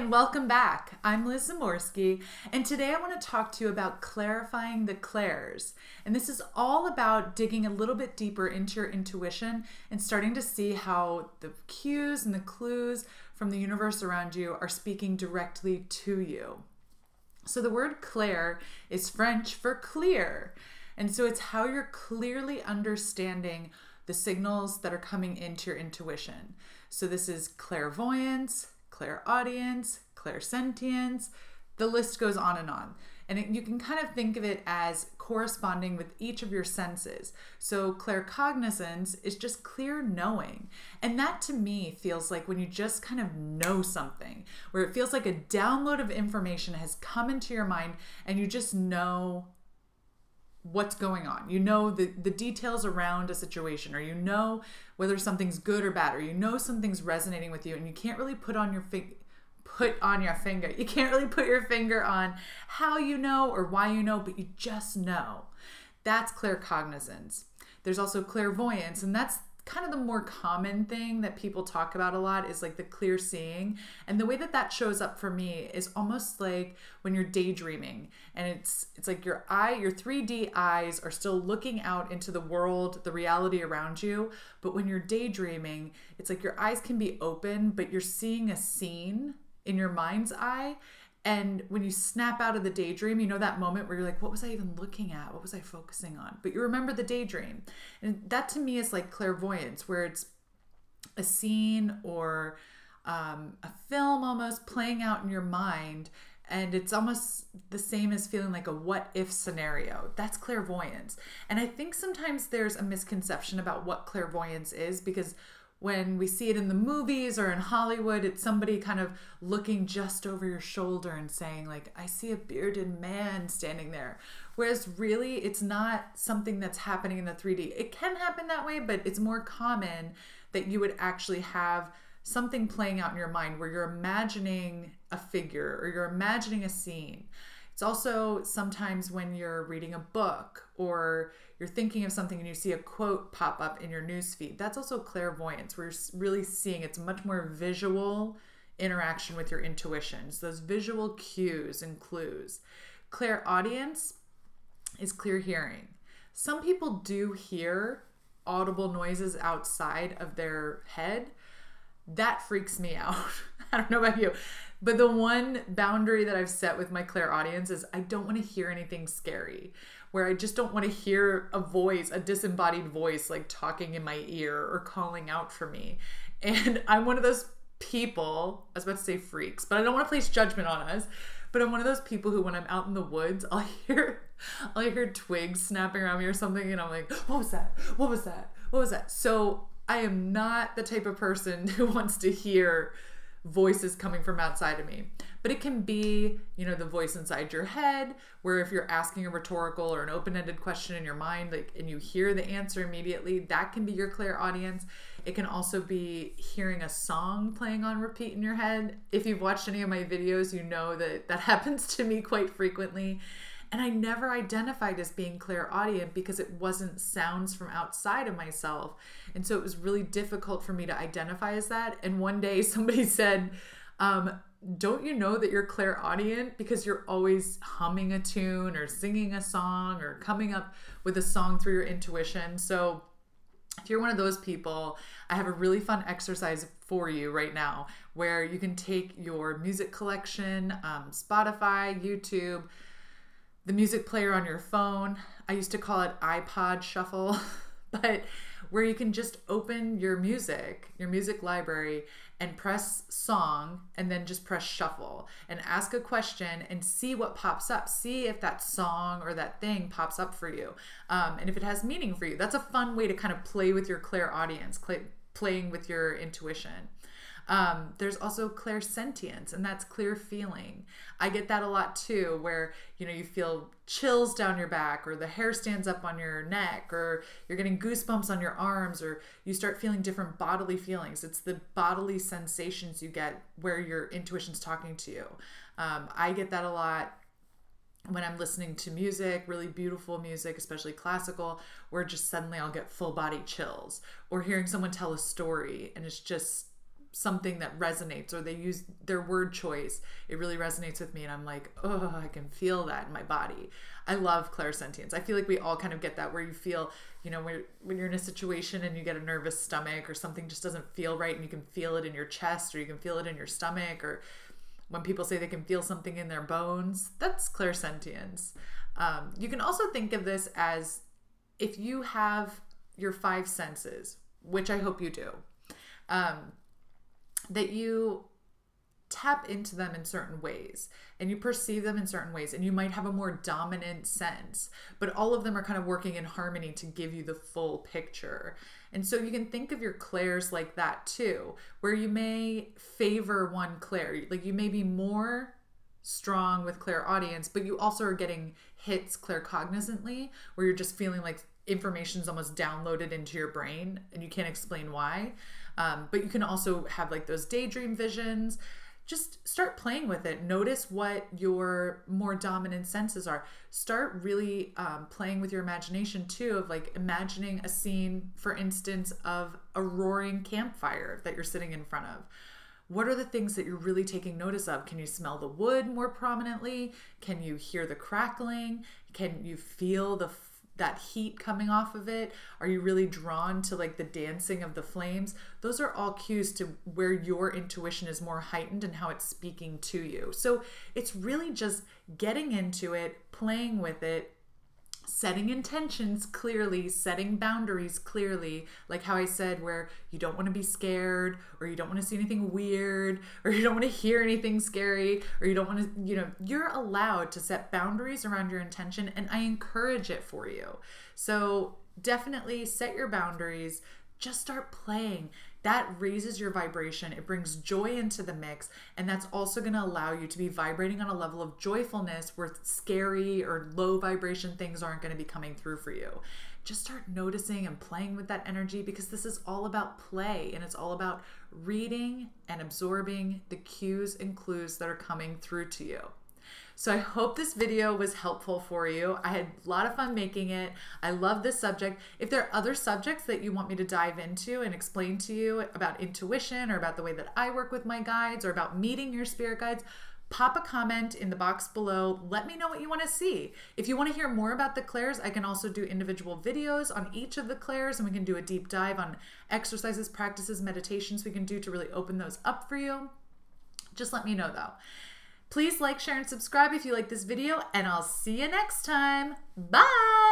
and welcome back. I'm Liz Zamorski, and today I want to talk to you about clarifying the clairs. And this is all about digging a little bit deeper into your intuition and starting to see how the cues and the clues from the universe around you are speaking directly to you. So the word clair is French for clear. And so it's how you're clearly understanding the signals that are coming into your intuition. So this is clairvoyance, clairaudience, clairsentience, the list goes on and on. And you can kind of think of it as corresponding with each of your senses. So claircognizance is just clear knowing. And that to me feels like when you just kind of know something, where it feels like a download of information has come into your mind and you just know what's going on. You know the details around a situation, or you know whether something's good or bad, or you know something's resonating with you, and you can't really put on your finger. You can't really put your finger on how you know or why you know, but you just know. That's claircognizance. There's also clairvoyance, and that's kind of the more common thing that people talk about a lot, is like the clear seeing. And the way that that shows up for me is almost like when you're daydreaming, and it's like your 3D eyes are still looking out into the world, the reality around you. But when you're daydreaming, it's like your eyes can be open, but you're seeing a scene in your mind's eye. And when you snap out of the daydream, you know that moment where you're like, what was I even looking at? What was I focusing on? But you remember the daydream. And that to me is like clairvoyance, where it's a scene or a film almost playing out in your mind. And it's almost the same as feeling like a what if scenario. That's clairvoyance. And I think sometimes there's a misconception about what clairvoyance is, because when we see it in the movies or in Hollywood, it's somebody kind of looking just over your shoulder and saying like, I see a bearded man standing there. Whereas really it's not something that's happening in the 3D. It can happen that way, but it's more common that you would actually have something playing out in your mind where you're imagining a figure or you're imagining a scene. It's also sometimes when you're reading a book or you're thinking of something and you see a quote pop up in your newsfeed. That's also clairvoyance, where you're really seeing it's much more visual interaction with your intuitions, those visual cues and clues. Clairaudience is clear hearing. Some people do hear audible noises outside of their head. That freaks me out. I don't know about you, but the one boundary that I've set with my clairaudience is I don't want to hear anything scary, where I just don't want to hear a voice, a disembodied voice, like talking in my ear or calling out for me. And I'm one of those people, I was about to say freaks, but I don't want to place judgment on us, but I'm one of those people who, when I'm out in the woods, I'll hear twigs snapping around me or something, and I'm like, what was that? What was that? What was that? So I am not the type of person who wants to hear voices coming from outside of me. But it can be, you know, the voice inside your head, where if you're asking a rhetorical or an open-ended question in your mind, like, and you hear the answer immediately, that can be your clairaudience. It can also be hearing a song playing on repeat in your head. If you've watched any of my videos, you know that that happens to me quite frequently. And I never identified as being clairaudient because it wasn't sounds from outside of myself. And so it was really difficult for me to identify as that. And one day somebody said, don't you know that you're clairaudient because you're always humming a tune or singing a song or coming up with a song through your intuition? So if you're one of those people, I have a really fun exercise for you right now where you can take your music collection, Spotify, YouTube, the music player on your phone. I used to call it iPod shuffle, but where you can just open your music library and press song and then just press shuffle and ask a question and see what pops up. See if that song or that thing pops up for you. And if it has meaning for you. That's a fun way to kind of play with your clairaudience, playing with your intuition. There's also clairsentience, and that's clear feeling. I get that a lot too, where, you know, you feel chills down your back, or the hair stands up on your neck, or you're getting goosebumps on your arms, or you start feeling different bodily feelings. It's the bodily sensations you get where your intuition's talking to you. I get that a lot when I'm listening to music, really beautiful music, especially classical, where just suddenly I'll get full body chills, or hearing someone tell a story and it's just something that resonates, or they use their word choice, it really resonates with me, and I'm like, oh, I can feel that in my body. I love clairsentience. I feel like we all kind of get that, where you feel, you know, when you're in a situation and you get a nervous stomach, or something just doesn't feel right, and you can feel it in your chest, or you can feel it in your stomach, or when people say they can feel something in their bones, that's clairsentience. You can also think of this as if you have your five senses, which I hope you do, that you tap into them in certain ways and you perceive them in certain ways, and you might have a more dominant sense, but all of them are kind of working in harmony to give you the full picture. And so you can think of your clairs like that too, where you may favor one clair, like you may be more strong with clairaudience, but you also are getting hits claircognizantly, where you're just feeling like information's almost downloaded into your brain and you can't explain why. But you can also have like those daydream visions. Just start playing with it. Notice what your more dominant senses are. Start really playing with your imagination too, of like imagining a scene, for instance, of a roaring campfire that you're sitting in front of. What are the things that you're really taking notice of? Can you smell the wood more prominently? Can you hear the crackling? Can you feel that heat coming off of it? Are you really drawn to like the dancing of the flames? Those are all cues to where your intuition is more heightened and how it's speaking to you. So it's really just getting into it, playing with it, setting intentions clearly, setting boundaries clearly, like how I said, where you don't want to be scared, or you don't want to see anything weird, or you don't want to hear anything scary, or you don't want to, you know, you're allowed to set boundaries around your intention, and I encourage it for you. So definitely set your boundaries, just start playing. That raises your vibration. It brings joy into the mix. And that's also going to allow you to be vibrating on a level of joyfulness where scary or low vibration things aren't going to be coming through for you. Just start noticing and playing with that energy, because this is all about play, and it's all about reading and absorbing the cues and clues that are coming through to you. So I hope this video was helpful for you. I had a lot of fun making it. I love this subject. If there are other subjects that you want me to dive into and explain to you about intuition, or about the way that I work with my guides, or about meeting your spirit guides, pop a comment in the box below. Let me know what you want to see. If you want to hear more about the clairs, I can also do individual videos on each of the clairs, and we can do a deep dive on exercises, practices, meditations we can do to really open those up for you. Just let me know though. Please like, share, and subscribe if you like this video, and I'll see you next time. Bye!